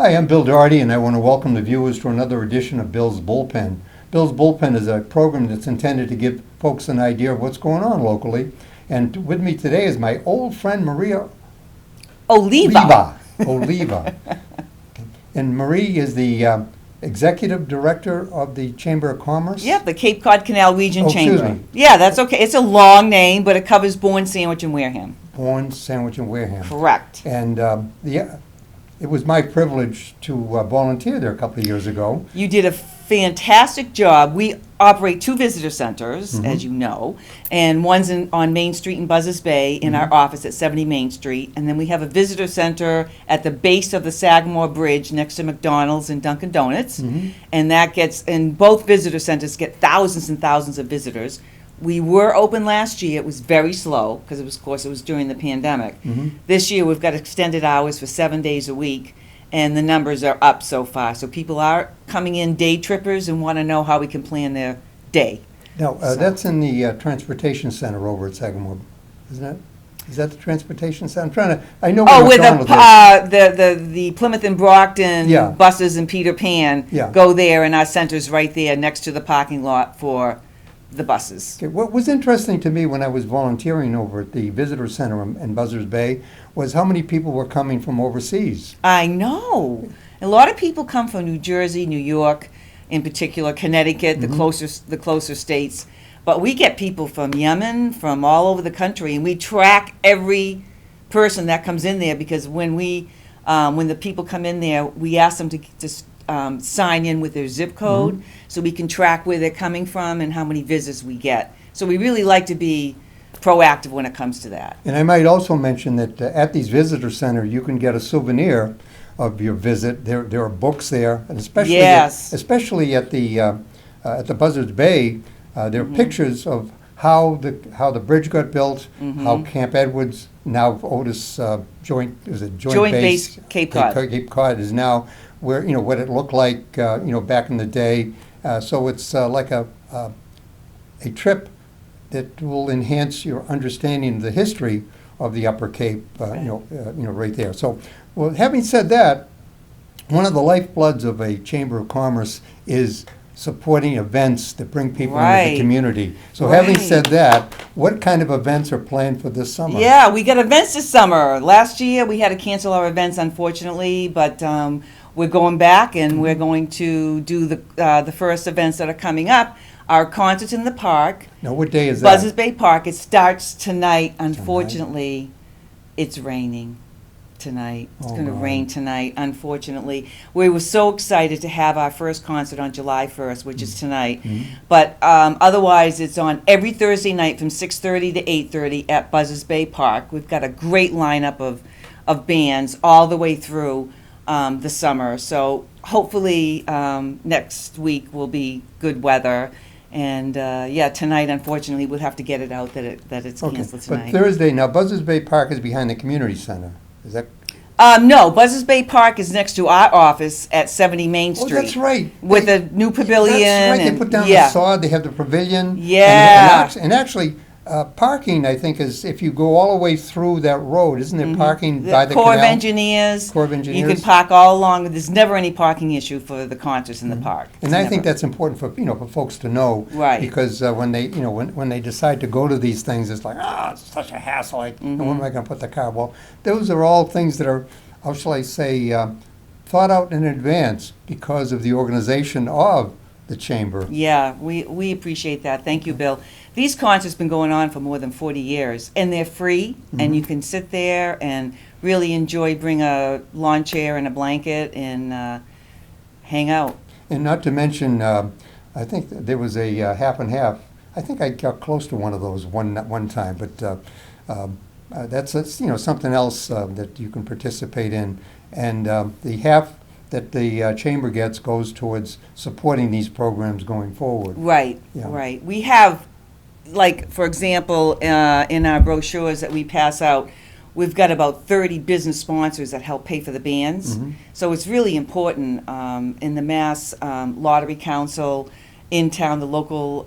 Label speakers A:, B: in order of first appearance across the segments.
A: Hi, I'm Bill Doherty, and I want to welcome the viewers to another edition of Bill's Bullpen. Bill's Bullpen is a program that's intended to give folks an idea of what's going on locally. And with me today is my old friend Maria
B: Oliva.
A: Oliva. And Marie is the executive director of the Chamber of Commerce?
B: Yeah, the Cape Cod Canal Region Chamber.
A: Excuse me.
B: Yeah, that's okay. It's a long name, but it covers Bourne, Sandwich, and Wareham.
A: Bourne, Sandwich, and Wareham.
B: Correct.
A: And it was my privilege to volunteer there a couple of years ago.
B: You did a fantastic job. We operate 2 visitor centers, as you know, and one's on Main Street in Buzzards Bay in our office at 70 Main Street, and then we have a visitor center at the base of the Sagamore Bridge next to McDonald's and Dunkin' Donuts, and both visitor centers get thousands and thousands of visitors. We were open last year. It was very slow because it was during the pandemic. This year we've got extended hours for 7 days a week, and the numbers are up so far. So people are coming in, day trippers, and want to know how we can plan their day.
A: Now, that's in the transportation center over at Sagamore, isn't it? Is that the transportation center? I'm trying to, I know where
B: Oh, with
A: McDonald's is.
B: the Plymouth and Brockton
A: Yeah.
B: buses and Peter Pan
A: Yeah.
B: go there, and our center's right there next to the parking lot for the buses.
A: Okay, what was interesting to me when I was volunteering over at the visitor center in Buzzards Bay was how many people were coming from overseas.
B: I know. A lot of people come from New Jersey, New York, in particular, Connecticut, the closer states. But we get people from Yemen, from all over the country, and we track every person that comes in there because when the people come in there, we ask them to sign in with their zip code so we can track where they're coming from and how many visits we get. So we really like to be proactive when it comes to that.
A: And I might also mention that at these visitor center, you can get a souvenir of your visit. There are books there, and especially especially at the Buzzards Bay, there are pictures of how the bridge got built, how Camp Edwards, now Otis Joint Base
B: Cape Cod.
A: Cape Cod is now where what it looked like back in the day. So it's like a trip that will enhance your understanding of the history of the Upper Cape, right there. So, well, having said that, one of the lifebloods of a Chamber of Commerce is supporting events that bring people into the community. So having said that, what kind of events are planned for this summer?
B: Yeah, we got events this summer. Last year we had to cancel our events, unfortunately, but we're going back and we're going to do the first events that are coming up. Our concerts in the park.
A: Now, what day is that?
B: Buzzards Bay Park. It starts tonight. Unfortunately, it's raining tonight. It's going to rain tonight, unfortunately. We were so excited to have our first concert on July 1st, which is tonight. But otherwise, it's on every Thursday night from 6:30 to 8:30 at Buzzards Bay Park. We've got a great lineup of bands all the way through the summer. So hopefully next week will be good weather. And tonight, unfortunately, we'll have to get it out that it's canceled tonight.
A: But Thursday, now Buzzards Bay Park is behind the community center. Is that?
B: No, Buzzards Bay Park is next to our office at 70 Main Street.
A: Oh, that's right.
B: With a new pavilion.
A: That's right. They put down the sod. They have the pavilion.
B: Yeah.
A: And actually, parking, I think, is if you go all the way through that road, isn't there parking by the
B: Corps
A: canal?
B: of Engineers.
A: Corps of Engineers.
B: You can park all along. There's never any parking issue for the concerts in the park.
A: And I think that's important for for folks to know,
B: right?
A: Because when they when they decide to go to these things, it's like it's such a hassle. Like, where am I going to put the car? Well, those are all things that are, how shall I say, thought out in advance because of the organization of the chamber.
B: Yeah, we appreciate that. Thank you, Bill. These concerts have been going on for more than 40 years, and they're free, and you can sit there and really enjoy, bring a lawn chair and a blanket and hang out.
A: And not to mention, I think there was a half and half. I think I got close to one of those one time, but that's something else that you can participate in. And the half that the chamber gets goes towards supporting these programs going forward.
B: Right, right. We have, like, for example, in our brochures that we pass out, we've got about 30 business sponsors that help pay for the bands. So it's really important. In the Mass Lottery Council, in town, the local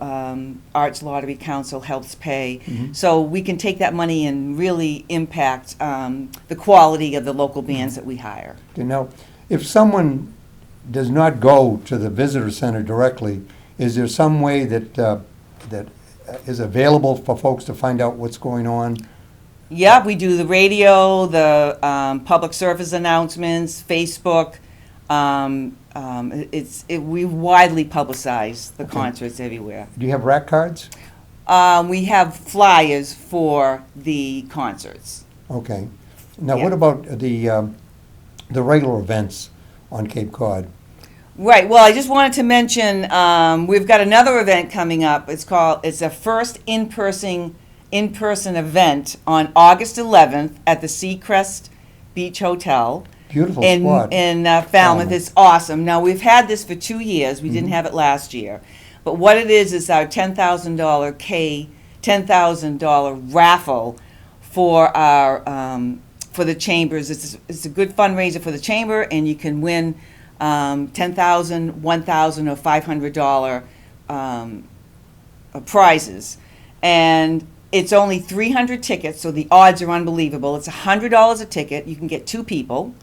B: Arts Lottery Council helps pay. So we can take that money and really impact the quality of the local bands that we hire.
A: Now, If someone does not go to the visitor center directly, is there some way that is available for folks to find out what's going on?
B: Yeah, we do the radio, the public service announcements, Facebook. We widely publicize the concerts everywhere.
A: Do you have rack cards?
B: We have flyers for the concerts.
A: Okay. Now,
B: Yeah.
A: what about the regular events on Cape Cod?
B: Right. Well, I just wanted to mention we've got another event coming up. It's a first in-person event on August 11th at the Seacrest Beach Hotel
A: Beautiful
B: in
A: spot.
B: Falmouth.
A: Falmouth.
B: It's awesome. Now we've had this for 2 years. We didn't have it last year, but what it is our $10,000 raffle for our for the chambers. It's a good fundraiser for the chamber, and you can win $10,000, $1,000, or $500 prizes. And it's only 300 tickets, so the odds are unbelievable. It's $100 a ticket. You can get 2 people.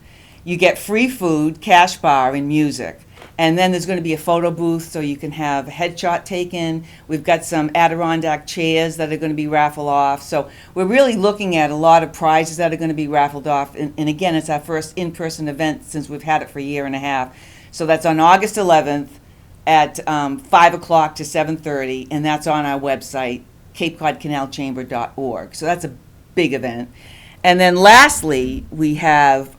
B: You get free food, cash bar, and music. And then there's going to be a photo booth so you can have a headshot taken. We've got some Adirondack chairs that are going to be raffled off. So we're really looking at a lot of prizes that are going to be raffled off. And again, it's our first in-person event since we've had it for a year and a half. So that's on August 11th at 5 o'clock to 7:30, and that's on our website, CapeCodCanalChamber.org. So that's a big event. And then lastly, we have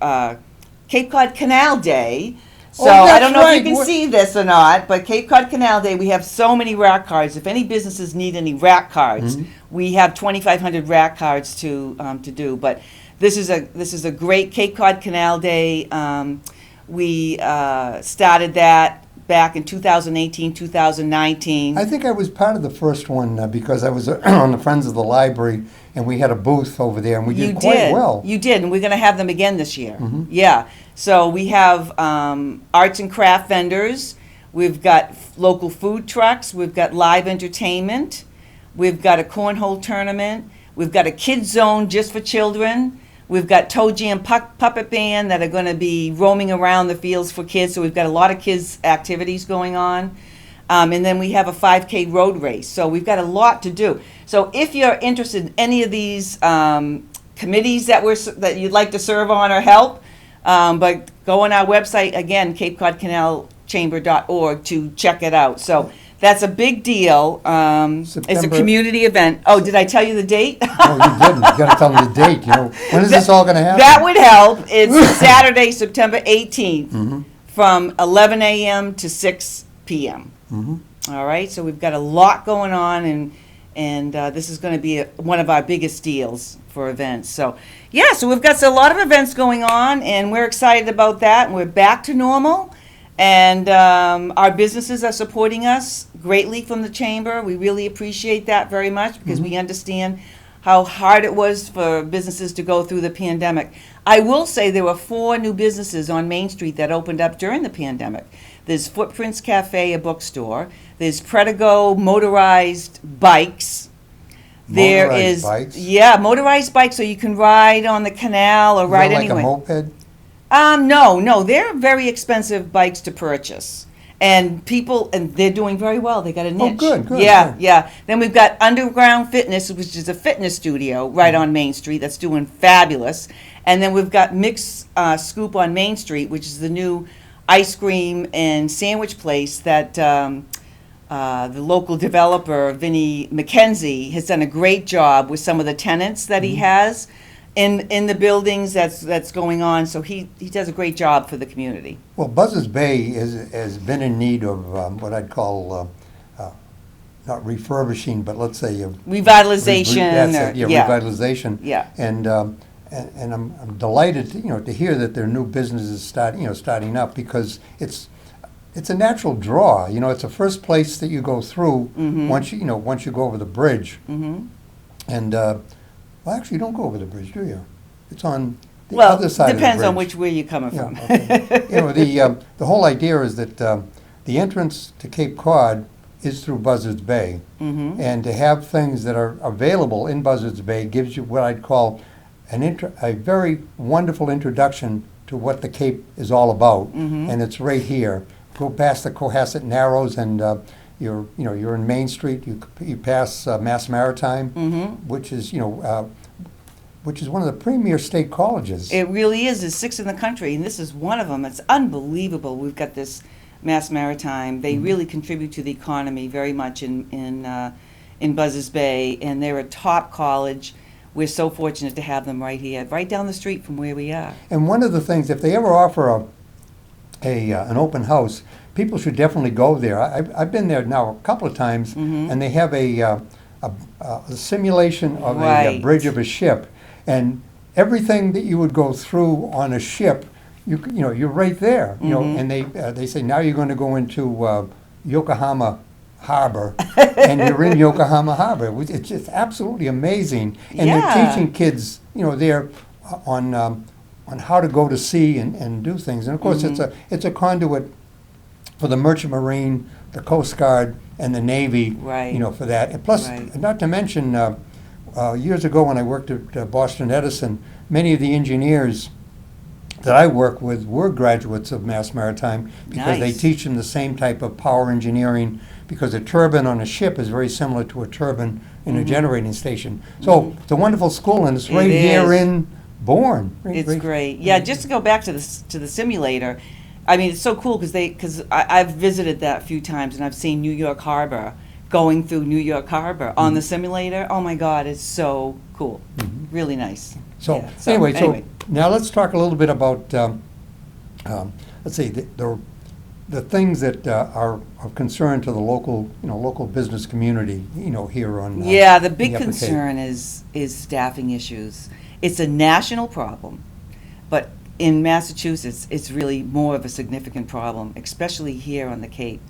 B: Cape Cod Canal Day. So I don't know if you can see this or not, but Cape Cod Canal Day, we have so many rack cards. If any businesses need any rack cards, we have 2,500 rack cards to do. But this is a great Cape Cod Canal Day. We started that back in 2018, 2019.
A: I think I was part of the first one because I was on the Friends of the Library, and we had a booth over there, and we did quite well.
B: You did, and we're going to have them again this year. Yeah. So we have arts and craft vendors. We've got local food trucks. We've got live entertainment. We've got a cornhole tournament. We've got a kids zone just for children. We've got Toe Jam Puppet Band that are going to be roaming around the fields for kids. So we've got a lot of kids' activities going on. And then we have a 5K road race. So we've got a lot to do. So if you're interested in any of these committees that you'd like to serve on or help, but go on our website, again, CapeCodCanalChamber.org to check it out. So that's a big deal. It's a
A: September-
B: community event. Oh, did I tell you the date?
A: Oh, you didn't. You got to tell me the date. When is this all going to happen?
B: That would help. It's Saturday, September 18th, from 11 a.m. to 6 p.m. All right, so we've got a lot going on, and this is going to be one of our biggest deals for events. So, yeah, so we've got a lot of events going on, and we're excited about that, and we're back to normal. And our businesses are supporting us greatly from the chamber. We really appreciate that very much because we understand how hard it was for businesses to go through the pandemic. I will say there were 4 new businesses on Main Street that opened up during the pandemic. There's Footprints Cafe, a bookstore. There's Predigo motorized bikes.
A: Motorized bikes?
B: Yeah, motorized bikes, so you can ride on the canal or ride anywhere.
A: Like a moped?
B: No, they're very expensive bikes to purchase. And they're doing very well. They got a niche.
A: good.
B: Yeah. Then we've got Underground Fitness, which is a fitness studio right on Main Street that's doing fabulous. And then we've got Mix Scoop on Main Street, which is the new ice cream and sandwich place that the local developer, Vinnie McKenzie, has done a great job with some of the tenants that he has in the buildings that's going on. So he does a great job for the community.
A: Well, Buzzards Bay has been in need of what I'd call not refurbishing, but let's say
B: Revitalization.
A: Revitalization.
B: Yeah.
A: And I'm delighted to hear that there are new businesses starting up because it's a natural draw. It's the first place that you go through once you go over the bridge. And well, actually, you don't go over the bridge, do you? It's on the other side of the bridge.
B: Depends on which way you're coming from.
A: Okay. The whole idea is that the entrance to Cape Cod is through Buzzards Bay. And to have things that are available in Buzzards Bay gives you what I'd call a very wonderful introduction to what the Cape is all about,
B: Mm-hmm.
A: and it's right here. Go past the Cohasset Narrows, and you're in Main Street. You pass Mass Maritime,
B: Mm-hmm.
A: which is which is one of the premier state colleges.
B: It really is. There's 6 in the country, and this is one of them. It's unbelievable. We've got this Mass Maritime. They really contribute to the economy very much in Buzzards Bay, and they're a top college. We're so fortunate to have them right here, right down the street from where we are.
A: And one of the things, if they ever offer an open house, people should definitely go there. I've been there now a couple of times, and they have a simulation of a
B: Right.
A: bridge of a ship, and everything that you would go through on a ship, you're right there. And they say now you're going to go into Yokohama Harbor, and you're in Yokohama Harbor. It's just absolutely amazing, and
B: Yeah.
A: they're teaching kids, there on how to go to sea and do things. And of course, it's a conduit for the Merchant Marine, the Coast Guard, and the Navy.
B: Right.
A: For that. And plus,
B: Right.
A: not to mention, years ago when I worked at Boston Edison, many of the engineers that I work with were graduates of Mass Maritime because they
B: Nice.
A: teach them the same type of power engineering, because a turbine on a ship is very similar to a turbine in a generating station. So it's a wonderful school, and it's
B: It
A: right here
B: is.
A: in Bourne.
B: It's great. Yeah, just to go back to the simulator, I mean, it's so cool because I've visited that a few times, and I've seen New York Harbor, going through New York Harbor on the simulator. Oh my God, it's so cool. Really nice.
A: So,
B: Yeah,
A: anyway, now let's talk a little bit about, let's see, the things that are of concern to the local business community, here on.
B: Yeah, the big
A: the Upper Cape.
B: concern is staffing issues. It's a national problem, but in Massachusetts, it's really more of a significant problem, especially here on the Cape.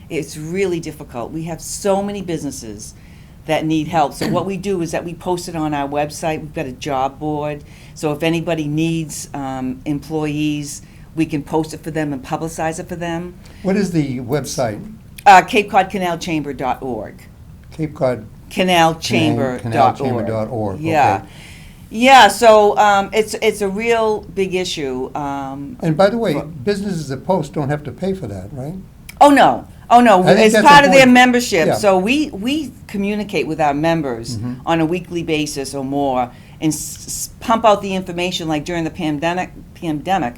B: It's really difficult. We have so many businesses that need help. So what we do is that we post it on our website. We've got a job board. So if anybody needs employees, we can post it for them and publicize it for them.
A: What is the website?
B: CapeCodCanalChamber.org.
A: Cape Cod
B: Canalchamber.org.
A: Canalchamber.org.
B: Yeah.
A: Okay.
B: Yeah, so it's a real big issue.
A: And by the way, businesses that post don't have to pay for that, right?
B: Oh, no.
A: I think
B: It's
A: that's
B: part of their
A: important.
B: membership.
A: Yeah.
B: So we communicate with our members on a weekly basis or more and pump out the information. Like during the pandemic,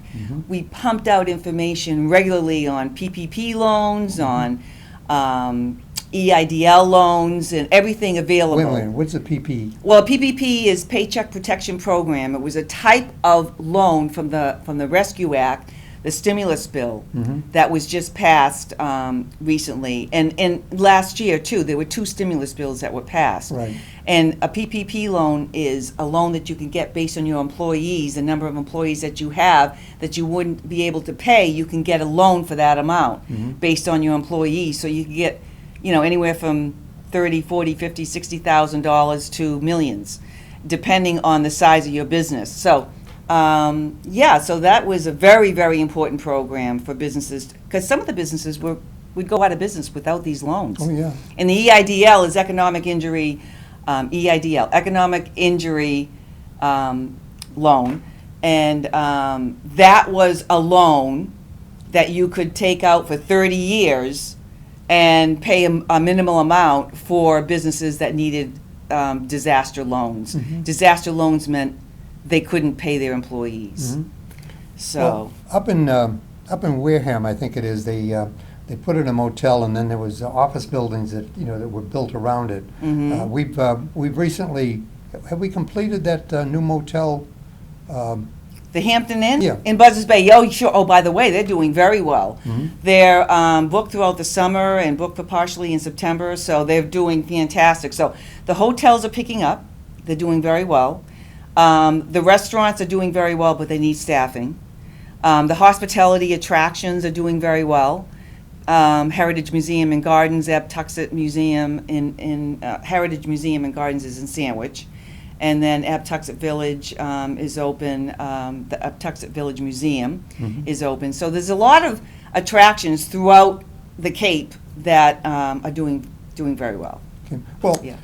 B: we pumped out information regularly on PPP loans, on EIDL loans, and everything available.
A: Wait, what's the PP?
B: Well, PPP is Paycheck Protection Program. It was a type of loan from the Rescue Act, the stimulus bill that was just passed recently. And last year, too, there were 2 stimulus bills that were passed.
A: Right.
B: And a PPP loan is a loan that you can get based on your employees, the number of employees that you have that you wouldn't be able to pay. You can get a loan for that amount based on your employees. So you can get, anywhere from $30,000, $40,000, $50,000, $60,000 to millions, depending on the size of your business. So, so that was a very, very important program for businesses, because some of the businesses would go out of business without these loans.
A: Oh, yeah.
B: And the EIDL is economic injury, loan. And that was a loan that you could take out for 30 years and pay a minimal amount for businesses that needed disaster loans. Disaster loans meant they couldn't pay their employees. So,
A: Well, up in Wareham, I think it is, they put in a motel, and then there was office buildings that that were built around it. We've recently, have we completed that new motel?
B: the Hampton Inn
A: Yeah.
B: in Buzzards Bay. Oh, sure. Oh, by the way, they're doing very well. They're booked throughout the summer and booked for partially in September, so they're doing fantastic. So the hotels are picking up. They're doing very well. The restaurants are doing very well, but they need staffing. The hospitality attractions are doing very well. Heritage Museum and Gardens, Abtuxet Museum in Heritage Museum and Gardens is in Sandwich. And then Abtuxet Village is open. The Abtuxet Village Museum is open. So there's a lot of attractions throughout the Cape that are doing very well.
A: Okay. Well,
B: Yeah.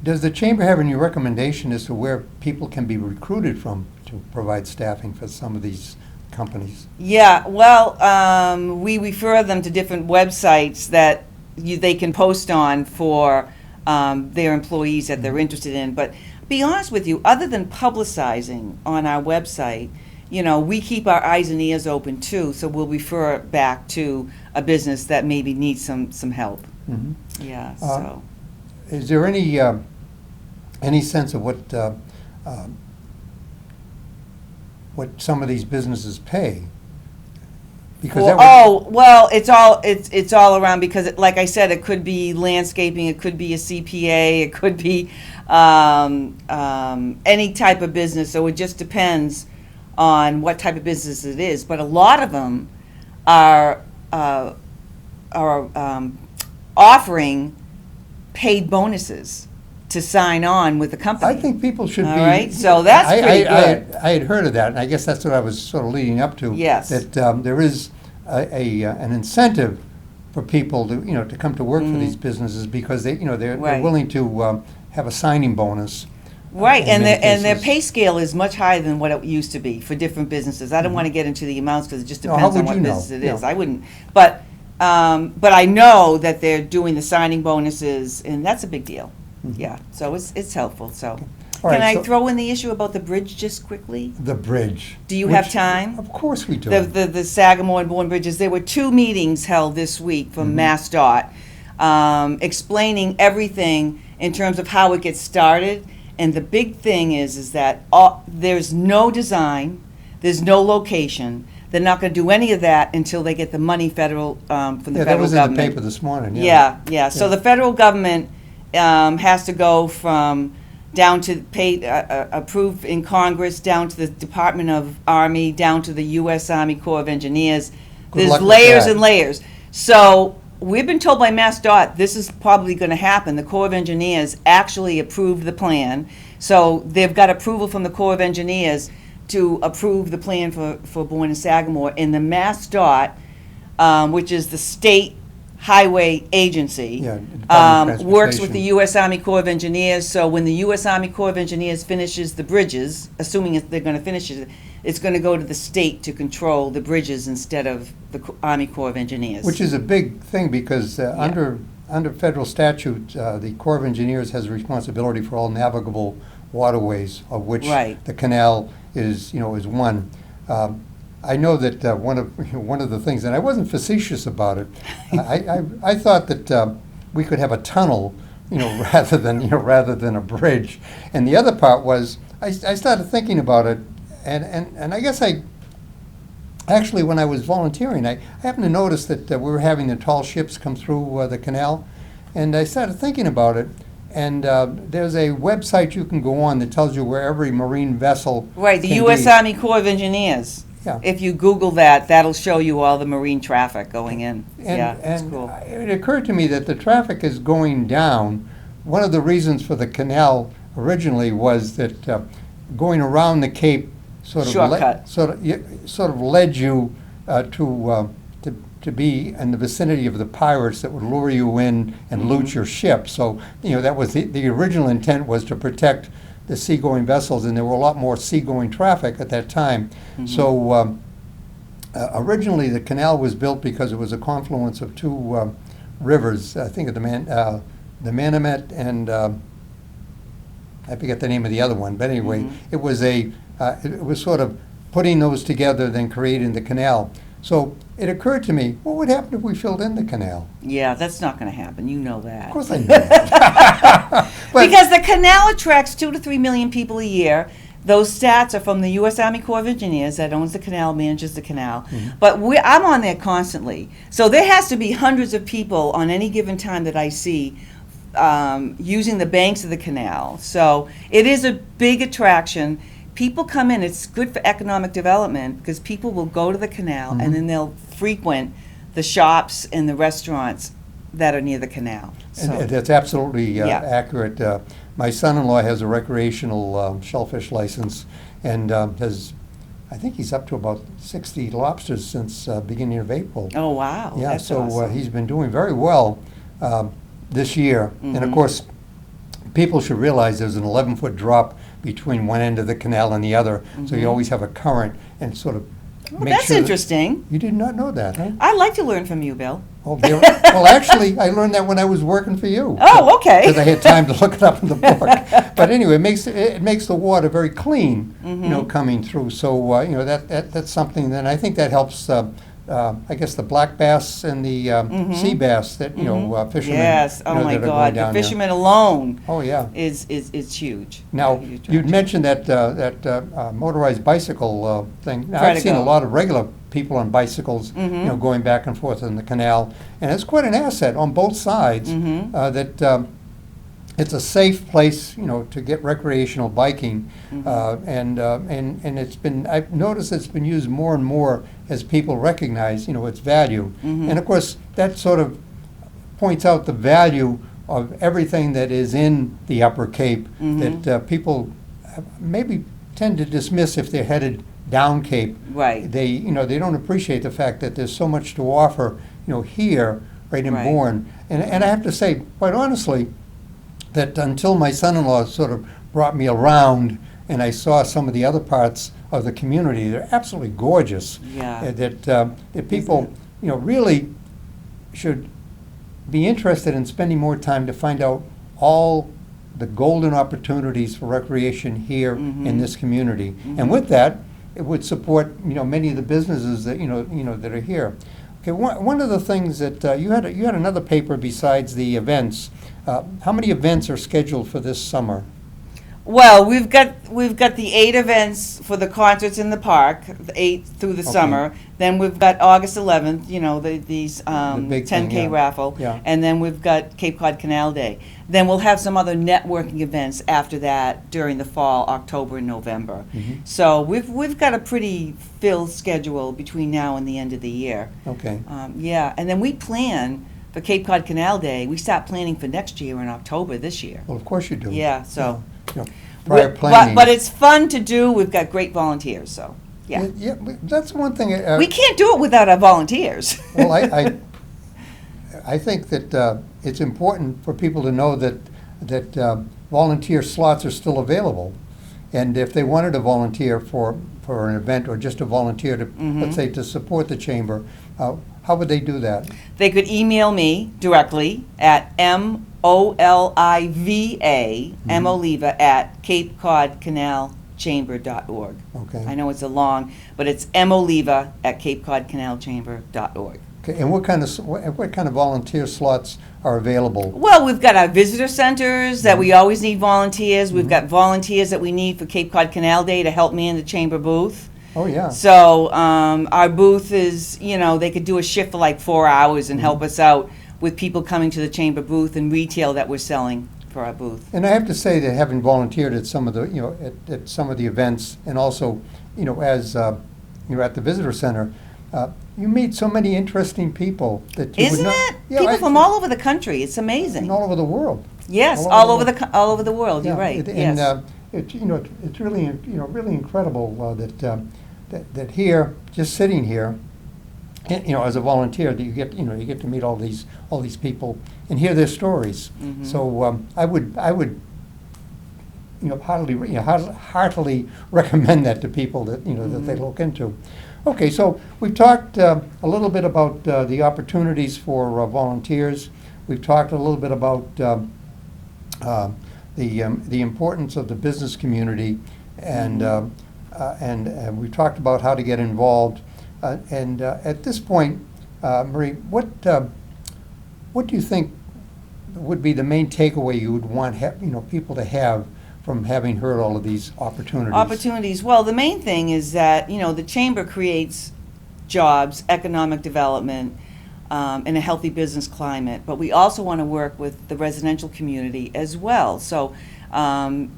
A: Does the chamber have any recommendation as to where people can be recruited from to provide staffing for some of these companies?
B: Yeah, well, we refer them to different websites that they can post on for their employees that they're interested in. But be honest with you, other than publicizing on our website, we keep our eyes and ears open too, so we'll refer back to a business that maybe needs some help.
A: Mhm.
B: Yeah, so.
A: Is there any sense of what some of these businesses pay? Because
B: Well, it's all around, because like I said, it could be landscaping, it could be a CPA, it could be any type of business. So it just depends on what type of business it is. But a lot of them are offering paid bonuses to sign on with the company.
A: I think people should be.
B: All right, so that's pretty good.
A: I had heard of that, and I guess that's what I was sort of leading up to.
B: Yes.
A: That there is an incentive for people to come to work for these businesses, because they're
B: Right.
A: willing to have a signing bonus.
B: Right,
A: in many
B: and their
A: cases.
B: pay scale is much higher than what it used to be for different businesses. I don't want to get into the amounts because it just
A: No, how
B: depends on
A: would
B: what
A: you know?
B: business it is.
A: Yeah.
B: I wouldn't, but I know that they're doing the signing bonuses, and that's a big deal. Yeah, so it's helpful. So,
A: All
B: can
A: right,
B: I
A: so-
B: throw in the issue about the bridge just quickly?
A: The bridge.
B: Do you have time?
A: Of course we do.
B: The Sagamore and Bourne bridges. There were 2 meetings held this week from MassDOT, explaining everything in terms of how it gets started. And the big thing is that there's no design, there's no location. They're not going to do any of that until they get the money from the federal government.
A: Yeah, that was in the paper this morning.
B: Yeah. So the federal government has to go from down to approved in Congress, down to the Department of Army, down to the U.S. Army Corps of Engineers.
A: Good luck
B: There's
A: with
B: layers
A: that.
B: and layers. So we've been told by MassDOT this is probably going to happen. The Corps of Engineers actually approved the plan. So they've got approval from the Corps of Engineers to approve the plan for Bourne and Sagamore. And the MassDOT, which is the state highway agency,
A: Yeah, Department of
B: works with the
A: Transportation.
B: U.S. Army Corps of Engineers. So when the U.S. Army Corps of Engineers finishes the bridges, assuming they're going to finish it, it's going to go to the state to control the bridges instead of the Army Corps of Engineers.
A: Which is a big thing, because under federal statute, the Corps of Engineers has a responsibility for all navigable waterways, of which
B: Right.
A: the canal is one. I know that one of the things, and I wasn't facetious about it. I thought that we could have a tunnel, rather than a bridge. And the other part was, I started thinking about it, and I guess actually, when I was volunteering, I happened to notice that we were having the tall ships come through the canal, and I started thinking about it. And there's a website you can go on that tells you where every marine vessel
B: Right, the
A: can
B: U.S.
A: be.
B: Army Corps of Engineers.
A: Yeah.
B: If you Google that, that'll show you all the marine traffic going in. Yeah, it's
A: And
B: cool.
A: it occurred to me that the traffic is going down. One of the reasons for the canal originally was that going around the Cape sort of
B: Shortcut.
A: sort of led you to be in the vicinity of the pirates that would lure you in and loot your ship. So that was the original intent, was to protect the seagoing vessels, and there were a lot more seagoing traffic at that time. So originally the canal was built because it was a confluence of 2 rivers. I think of the Manamet and I forget the name of the other one. But anyway, it was sort of putting those together, then creating the canal. So it occurred to me, what would happen if we filled in the canal?
B: Yeah, that's not going to happen. You know that.
A: Of course I know that. But-
B: Because the canal attracts 2 to 3 million people a year. Those stats are from the U.S. Army Corps of Engineers that owns the canal, manages the canal. But I'm on there constantly. So there has to be hundreds of people on any given time that I see using the banks of the canal. So it is a big attraction. People come in, it's good for economic development, because people will go to the canal and then they'll frequent the shops and the restaurants that are near the canal. So,
A: And that's absolutely
B: Yeah.
A: accurate. My son-in-law has a recreational shellfish license, and I think he's up to about 60 lobsters since beginning of April.
B: oh, wow.
A: Yeah,
B: That's
A: so
B: awesome.
A: he's been doing very well this year. And of course, people should realize there's an 11-foot drop between one end of the canal and the other, so you always have a current and sort of
B: Well,
A: make
B: that's
A: sure that-
B: interesting.
A: You did not know that, huh?
B: I'd like to learn from you, Bill.
A: Oh, well, actually, I learned that when I was working for you.
B: Oh, okay.
A: Because I had time to look it up in the book. But anyway, it makes the water very clean, coming through. So that's something. Then I think that helps. I guess the black bass and the sea bass that fishermen.
B: Yes. Oh my
A: that are going
B: God. The
A: down there.
B: fishermen alone
A: Oh yeah.
B: is huge.
A: Now,
B: A huge
A: you'd
B: attraction.
A: mentioned that motorized bicycle thing. Now,
B: Try
A: I've
B: to
A: seen a
B: go.
A: lot of regular people on bicycles, going back and forth in the canal, and it's quite an asset on both sides. That it's a safe place, to get recreational biking, and I've noticed it's been used more and more as people recognize, its value, and of course that sort of points out the value of everything that is in the Upper Cape that people maybe tend to dismiss if they're headed down Cape.
B: Right.
A: They don't appreciate the fact that there's so much to offer, here, right in
B: Right.
A: Bourne. And I have to say, quite honestly, that until my son-in-law sort of brought me around and I saw some of the other parts of the community, they're absolutely gorgeous.
B: Yeah.
A: That people, really should be interested in spending more time to find out all the golden opportunities for recreation here in this community. And with that, it would support, many of the businesses that, that are here. Okay, one of the things that you had another paper besides the events. How many events are scheduled for this summer?
B: Well, we've got the 8 events for the concerts in the park, the 8 through the
A: Okay.
B: summer. Then we've got August 11th, these
A: big
B: 10K
A: thing, yeah.
B: raffle,
A: Yeah.
B: and then we've got Cape Cod Canal Day. Then we'll have some other networking events after that during the fall, October and November. So we've got a pretty filled schedule between now and the end of the year.
A: Okay.
B: Yeah, and then we plan for Cape Cod Canal Day. We start planning for next year in October this year.
A: Well, of course you do.
B: Yeah, so.
A: Prior
B: But-
A: planning.
B: But it's fun to do. We've got great volunteers, so, yeah.
A: Yeah, that's one thing.
B: We can't do it without our volunteers.
A: Well, I think that it's important for people to know that volunteer slots are still available. And if they wanted to volunteer for an event or just to volunteer to, let's say, to support the chamber, how would they do that?
B: They could email me directly at Oliva at CapeCodCanalChamber.org.
A: Okay.
B: I know it's a long, but it's Oliva at CapeCodCanalChamber.org.
A: Okay, and what kind of volunteer slots are available?
B: Well, we've got our visitor centers that we always need volunteers. We've got volunteers that we need for Cape Cod Canal Day to help man the chamber booth.
A: Oh, yeah.
B: So our booth is, they could do a shift for like 4 hours and help us out with people coming to the chamber booth and retail that we're selling for our booth.
A: And I have to say that having volunteered at some of the, at some of the events, and also, as you're at the visitor center, you meet so many interesting people that you would
B: Isn't
A: not.
B: it?
A: Yeah,
B: People from all over the country. It's amazing.
A: and all over the world.
B: Yes,
A: all
B: all
A: over
B: over all over the world. You're
A: Yeah,
B: right.
A: And
B: Yes.
A: it's really really incredible that here, just sitting here, as a volunteer, that you get to meet all these people and hear their stories. So I would heartily recommend that to people that that they look into. Okay, so we've talked a little bit about the opportunities for volunteers. We've talked a little bit about the importance of the business community, and we've talked about how to get involved. And at this point, Marie, what do you think would be the main takeaway you would want people to have from having heard all of these opportunities?
B: Opportunities. Well, the main thing is that, the chamber creates jobs, economic development, and a healthy business climate. But we also want to work with the residential community as well. So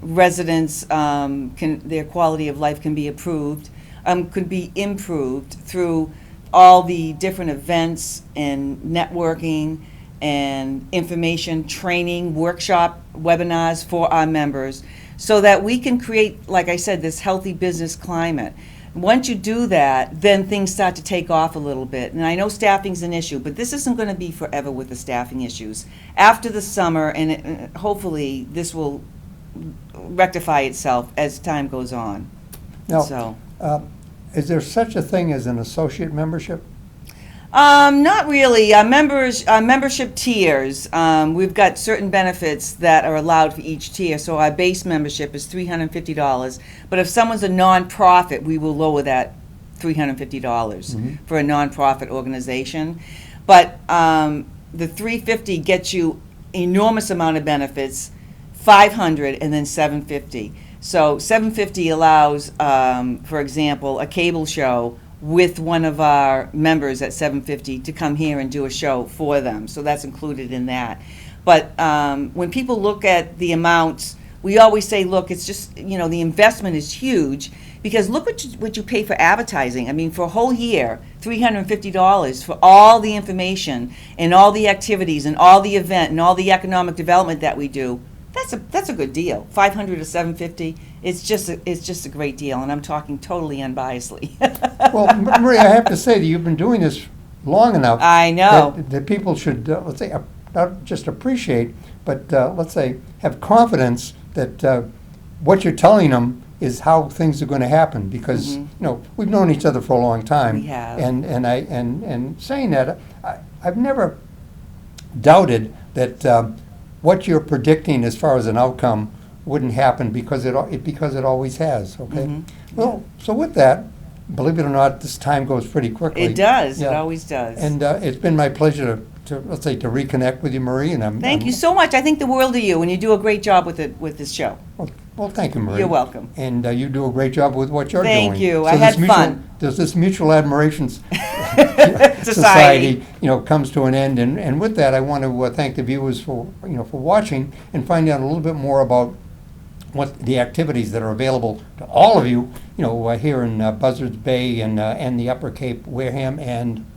B: residents, their quality of life can be could be improved through all the different events and networking and information, training, workshop, webinars for our members. so that we can create, like I said, this healthy business climate. Once you do that, then things start to take off a little bit. And I know staffing's an issue, but this isn't going to be forever with the staffing issues. After the summer, and hopefully this will rectify itself as time goes on.
A: Now,
B: So.
A: Is there such a thing as an associate membership?
B: Not really. Membership tiers, we've got certain benefits that are allowed for each tier. So our base membership is $350. But if someone's a nonprofit, we will lower that $350 for a nonprofit organization. But the $350 gets you enormous amount of benefits, $500 and then $750. So $750 allows, for example, a cable show with one of our members at $750 to come here and do a show for them. So that's included in that. But when people look at the amounts, we always say, look, it's just, the investment is huge, because look what you pay for advertising. I mean, for a whole year, $350 for all the information and all the activities and all the event and all the economic development that we do. That's a good deal. $500 to $750. It's just a great deal, and I'm talking totally unbiasedly.
A: Well, Maria, I have to say that you've been doing this long enough.
B: I know.
A: That people should, let's say, not just appreciate, but let's say, have confidence that what you're telling them is how things are going to happen. Because we've known each other for a long time.
B: We have.
A: And saying that, I've never doubted that what you're predicting as far as an outcome wouldn't happen, because it always has. Okay. Well, so with that, believe it or not, this time goes pretty quickly.
B: It does.
A: Yeah.
B: It always does.
A: And it's been my pleasure to let's say to reconnect with you, Marie. And
B: Thank you so much. I think the world of you, and you do a great job with this show.
A: Well, thank you, Marie.
B: You're welcome.
A: And you do a great job with what you're doing.
B: Thank you. I had fun.
A: There's this mutual admiration
B: Society.
A: comes to an end. And with that, I want to thank the viewers for watching and find out a little bit more about what the activities that are available to all of you, here in Buzzards Bay and the Upper Cape, Wareham, and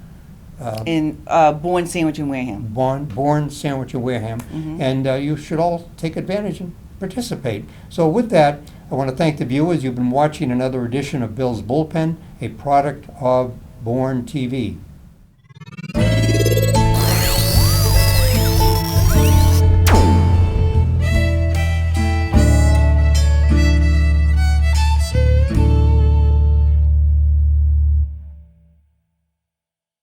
B: in Bourne, Sandwich, and Wareham.
A: Bourne, Sandwich, and Wareham. And you should all take advantage and participate. So with that, I want to thank the viewers. You've been watching another edition of Bill's Bullpen, a product of Bourne TV.